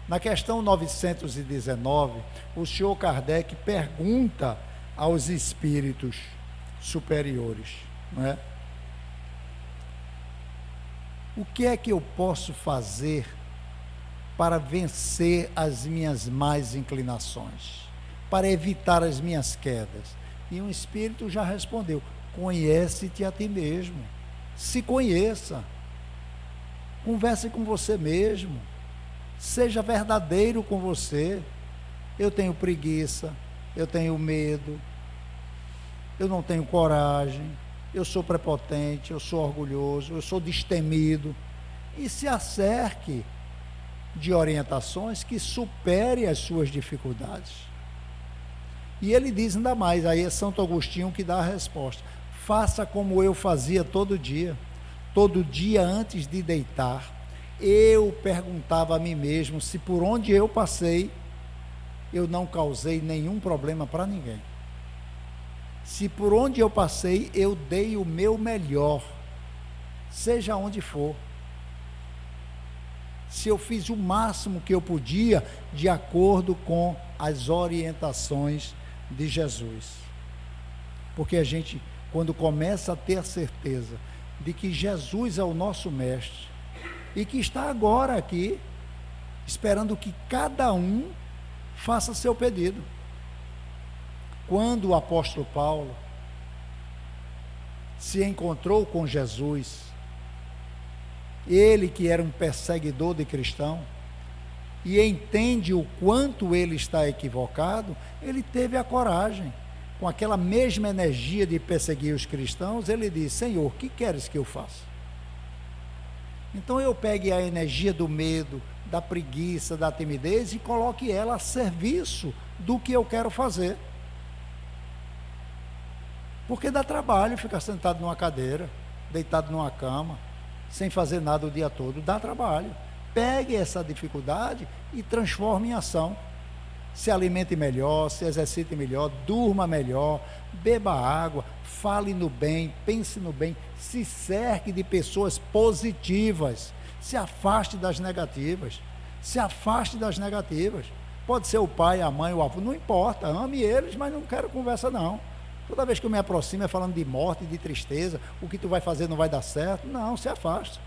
Na questão 919, o senhor Kardec pergunta aos espíritos superiores, não é? O que é que eu posso fazer para vencer as minhas más inclinações, para evitar as minhas quedas? E um espírito já respondeu: conhece-te a ti mesmo, se conheça, converse com você mesmo, seja verdadeiro com você. Eu tenho preguiça, eu tenho medo, eu não tenho coragem, eu sou prepotente, eu sou orgulhoso, eu sou destemido. E se acerque de orientações que supere as suas dificuldades. E ele diz ainda mais, aí é Santo Agostinho que dá a resposta: faça como eu fazia todo dia antes de deitar, eu perguntava a mim mesmo se por onde eu passei, eu não causei nenhum problema para ninguém. Se por onde eu passei, eu dei o meu melhor, seja onde for. Se eu fiz o máximo que eu podia, de acordo com as orientações de Jesus. Porque a gente, quando começa a ter a certeza de que Jesus é o nosso mestre, e que está agora aqui, esperando que cada um faça seu pedido. Quando o apóstolo Paulo se encontrou com Jesus, ele que era um perseguidor de cristão, e entende o quanto ele está equivocado, ele teve a coragem, com aquela mesma energia de perseguir os cristãos, ele disse: Senhor, o que queres que eu faça? Então eu pegue a energia do medo, da preguiça, da timidez e coloque ela a serviço do que eu quero fazer. Porque dá trabalho ficar sentado numa cadeira, deitado numa cama, sem fazer nada o dia todo, dá trabalho. Pegue essa dificuldade e transforme em ação. Se alimente melhor, se exercite melhor, durma melhor, beba água, fale no bem, pense no bem, se cerque de pessoas positivas, se afaste das negativas, pode ser o pai, a mãe, o avô, não importa, ame eles, mas não quero conversa não. Toda vez que eu me aproximo é falando de morte, de tristeza, o que tu vai fazer não vai dar certo. Não, se afaste.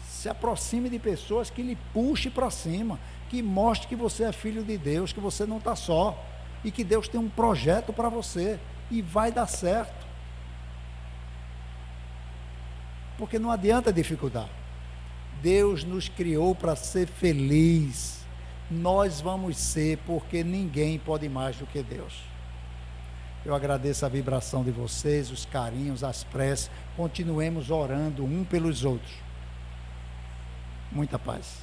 Se aproxime de pessoas que lhe puxem para cima, que mostre que você é filho de Deus, que você não está só, e que Deus tem um projeto para você, e vai dar certo. Porque não adianta dificultar. Deus nos criou para ser feliz. Nós vamos ser, porque ninguém pode mais do que Deus. Eu agradeço a vibração de vocês, os carinhos, as preces. Continuemos orando um pelos outros. Muita paz.